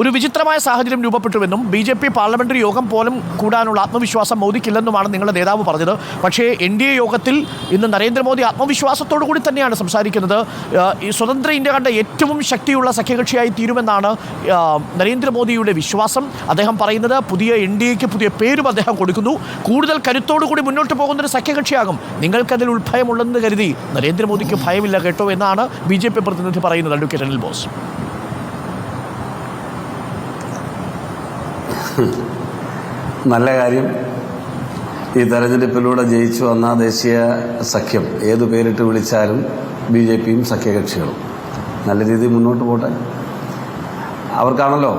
ഒരു വിചിത്രമായ സാഹചര്യം രൂപപ്പെട്ടുവെന്നും BJP പാർലമെന്ററി യോഗം പോലും കൂടാനുള്ള ആത്മവിശ്വാസം മോദിക്കില്ലെന്നുമാണ് നിങ്ങളുടെ നേതാവ് പറഞ്ഞത്. പക്ഷേ NDA യോഗത്തിൽ ഇന്ന് നരേന്ദ്രമോദി ആത്മവിശ്വാസത്തോടു കൂടി തന്നെയാണ് സംസാരിക്കുന്നത്. ഈ സ്വതന്ത്ര ഇന്ത്യ കണ്ട ഏറ്റവും ശക്തിയുള്ള സഖ്യകക്ഷിയായി തീരുമെന്നാണ് നരേന്ദ്രമോദിയുടെ വിശ്വാസം. അദ്ദേഹം പറയുന്നത് പുതിയ NDAക്ക് പുതിയ പേരും അദ്ദേഹം കൊടുക്കുന്നു. കൂടുതൽ കരുത്തോടുകൂടി മുന്നോട്ട് പോകുന്നൊരു സഖ്യകക്ഷിയാകും. നിങ്ങൾക്കതിൽ ഉൾഭയമുള്ളതെന്ന് കരുതി നരേന്ദ്രമോദിക്ക് ഭയമില്ല കേട്ടോ എന്നാണ് BJP പ്രതിനിധി പറയുന്നത്. Advocate Anil boss. നല്ല കാര്യം. ഈ തെരഞ്ഞെടുപ്പിലൂടെ ജയിച്ചു വന്ന ദേശീയ സഖ്യം ഏതു പേരിട്ട് വിളിച്ചാലും BJPയും സഖ്യകക്ഷികളും നല്ല രീതിയിൽ മുന്നോട്ട് പോട്ടെ. അവർക്കാണല്ലോ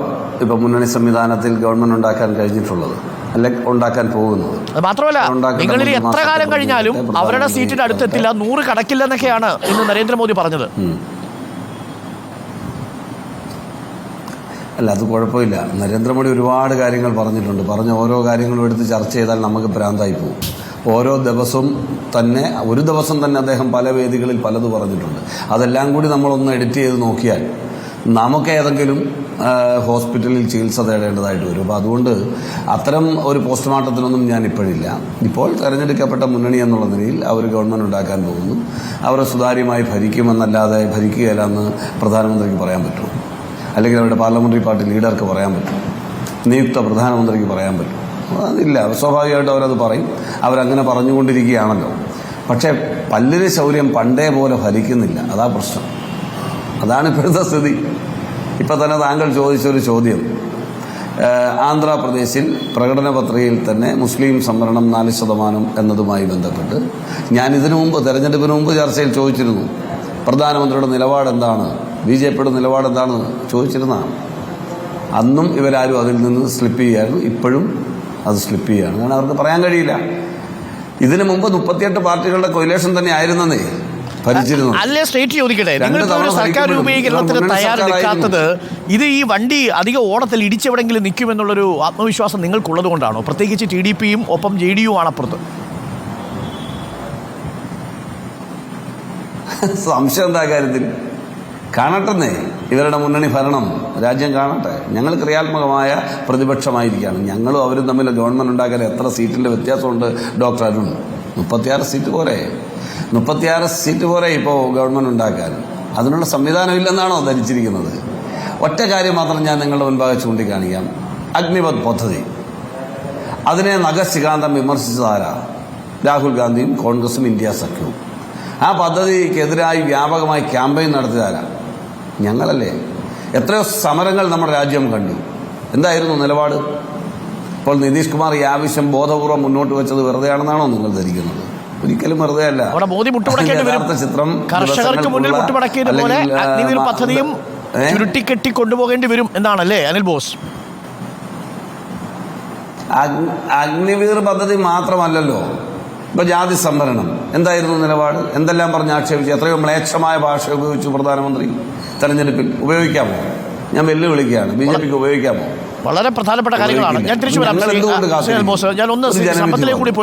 ഇപ്പം മുന്നണി സംവിധാനത്തിൽ ഗവൺമെന്റ് ഉണ്ടാക്കാൻ കഴിഞ്ഞിട്ടുള്ളത്, അല്ലെ ഉണ്ടാക്കാൻ പോകുന്നത്. മാത്രമല്ല നിങ്ങളിൽ എത്ര കാലം കഴിഞ്ഞാലും അവരുടെ സീറ്റിന് അടുത്തെത്തില്ല, 100 കടക്കില്ലെന്നൊക്കെയാണ് ഇന്ന് നരേന്ദ്രമോദി പറഞ്ഞത്. അല്ല, അത് കുഴപ്പമില്ല. നരേന്ദ്രമോദി ഒരുപാട് കാര്യങ്ങൾ പറഞ്ഞിട്ടുണ്ട്. പറഞ്ഞ ഓരോ കാര്യങ്ങളും എടുത്ത് ചർച്ച ചെയ്താൽ നമുക്ക് ഭ്രാന്തായി പോകും. ഓരോ ദിവസവും തന്നെ ഒരു ദിവസം തന്നെ അദ്ദേഹം പല വേദികളിൽ പലത് പറഞ്ഞിട്ടുണ്ട്. അതെല്ലാം കൂടി നമ്മളൊന്ന് എഡിറ്റ് ചെയ്ത് നോക്കിയാൽ നമുക്ക് ഏതെങ്കിലും ഹോസ്പിറ്റലിൽ ചികിത്സ തേടേണ്ടതായിട്ട് വരും. അപ്പോൾ അതുകൊണ്ട് അത്തരം ഒരു പോസ്റ്റ്മോർട്ടത്തിനൊന്നും ഞാൻ ഇപ്പോഴില്ല. ഇപ്പോൾ തെരഞ്ഞെടുക്കപ്പെട്ട മുന്നണി എന്നുള്ള നിലയിൽ അവർ ഗവൺമെൻറ് ഉണ്ടാക്കാൻ പോകുന്നു. അവർ സുതാര്യമായി ഭരിക്കുമെന്നല്ലാതെ ഭരിക്കുകയില്ല എന്ന് പ്രധാനമന്ത്രിക്ക് പറയാൻ പറ്റും, അല്ലെങ്കിൽ അവരുടെ പാർലമെൻ്ററി പാർട്ടി ലീഡർക്ക് പറയാൻ പറ്റും, നിയുക്ത പ്രധാനമന്ത്രിക്ക് പറയാൻ പറ്റും? അതില്ല. സ്വാഭാവികമായിട്ടും അവരത് പറയും. അവരങ്ങനെ പറഞ്ഞുകൊണ്ടിരിക്കുകയാണല്ലോ. പക്ഷേ പല്ലിന് ശൗര്യം പണ്ടേ പോലെ ഫലിക്കുന്നില്ല. അതാ പ്രശ്നം. അതാണ് ഇപ്പോഴത്തെ സ്ഥിതി. ഇപ്പം തന്നെ താങ്കൾ ചോദിച്ചൊരു ചോദ്യം, ആന്ധ്രാപ്രദേശിൽ പ്രകടന പത്രികയിൽ തന്നെ മുസ്ലിം സംവരണം 4% എന്നതുമായി ബന്ധപ്പെട്ട് ഞാൻ ഇതിനു മുമ്പ് തെരഞ്ഞെടുപ്പിന് മുമ്പ് ചർച്ചയിൽ ചോദിച്ചിരുന്നു. പ്രധാനമന്ത്രിയുടെ നിലപാടെന്താണ്, BJPയുടെ നിലപാടെന്താണെന്ന് ചോദിച്ചിരുന്നതാണ്. അന്നും ഇവരാരും അതിൽ നിന്ന് സ്ലിപ്പ് ചെയ്യായിരുന്നു. ഇപ്പോഴും അത് സ്ലിപ്പ് ചെയ്യുകയാണ്. കാരണം അവർക്ക് പറയാൻ കഴിയില്ല. ഇതിനു മുമ്പ് 38 പാർട്ടികളുടെ കൊയിലേഷൻ തന്നെ ആയിരുന്നേ ഭരിച്ചിരുന്നു. അല്ലേ സ്റ്റേറ്റ് ചോദിക്കട്ടെ, നിങ്ങൾക്കൊരു സർക്കാർ രൂപീകരണത്തിന് തയ്യാറെടുക്കാത്തത് ഇത് ഈ വണ്ടി അധികം ഓടത്തിൽ ഇടിച്ചെവിടെങ്കിലും നിൽക്കുമെന്നുള്ളൊരു ആത്മവിശ്വാസം നിങ്ങൾക്കുള്ളത് കൊണ്ടാണോ? പ്രത്യേകിച്ച് TDPയും ഒപ്പം JDU ആണ് അപ്പുറത്ത്. സംശയം എന്താ കാര്യത്തിൽ? കാണട്ടെന്നേ, ഇവരുടെ മുന്നണി ഭരണം രാജ്യം കാണട്ടെ. ഞങ്ങൾ ക്രിയാത്മകമായ പ്രതിപക്ഷമായിരിക്കുകയാണ്. ഞങ്ങളും അവരും തമ്മിൽ ഗവൺമെൻറ് ഉണ്ടാക്കാൻ എത്ര സീറ്റിൻ്റെ വ്യത്യാസമുണ്ട് ഡോക്ടർ അരുൺ? 36 സീറ്റ് പോരെ? 36 സീറ്റ് പോരെ ഇപ്പോൾ ഗവൺമെൻറ് ഉണ്ടാക്കാൻ? അതിനുള്ള സംവിധാനം ഇല്ലെന്നാണോ ധരിച്ചിരിക്കുന്നത്? ഒറ്റ കാര്യം മാത്രം ഞാൻ നിങ്ങളുടെ മുൻപാകെ ചൂണ്ടിക്കാണിക്കാം. അഗ്നിപഥ് പദ്ധതി, അതിനെ നഖശികാന്തം വിമർശിച്ചതാരാ? രാഹുൽ ഗാന്ധിയും കോൺഗ്രസും ഇന്ത്യ സഖ്യവും. ആ പദ്ധതിക്കെതിരായി വ്യാപകമായി ക്യാമ്പയിൻ നടത്തിയതാരാ? ഞങ്ങളല്ലേ. എത്രയോ സമരങ്ങൾ നമ്മുടെ രാജ്യം കണ്ടു. എന്തായിരുന്നു നിലപാട്? ഇപ്പോൾ നിതീഷ് കുമാർ ഈ ആവശ്യം ബോധപൂർവ്വം മുന്നോട്ട് വെച്ചത് വെറുതെയാണെന്നാണോ നിങ്ങൾ ധരിക്കുന്നത്? ഒരിക്കലും വെറുതെ അല്ല. യഥാർത്ഥ ചിത്രം കർഷകർക്ക് മുന്നിൽ മുട്ടുമടക്കിയതുപോലെ അഗ്നിവീർ പദ്ധതിയും ചുരുട്ടിക്കെട്ടി കൊണ്ടുപോകേണ്ടി വരും എന്നാണല്ലേ അനിൽ ബോസ്? അഗ്നിവീർ പദ്ധതി മാത്രമല്ലല്ലോ. ഇപ്പൊ ജാതി സംവരണം എന്തായിരുന്നു നിലപാട്? എന്തെല്ലാം പറഞ്ഞ് ആക്ഷേപിച്ചു? എത്രയോ മ്ലേച്ഛമായ ഭാഷ ഉപയോഗിച്ചു പ്രധാനമന്ത്രി തെരഞ്ഞെടുപ്പിൽ. ഉപയോഗിക്കാമോ? ഞാൻ വെല്ലുവിളിക്കുകയാണ്. BJPക്ക് ഉപയോഗിക്കാമോ? വളരെ പ്രധാനപ്പെട്ട കാര്യങ്ങളാണ്. ഞാൻ തിരിച്ചു വരാം. ഞാൻ ഒന്ന് സമ്പത്തിലേക്ക് കൂടി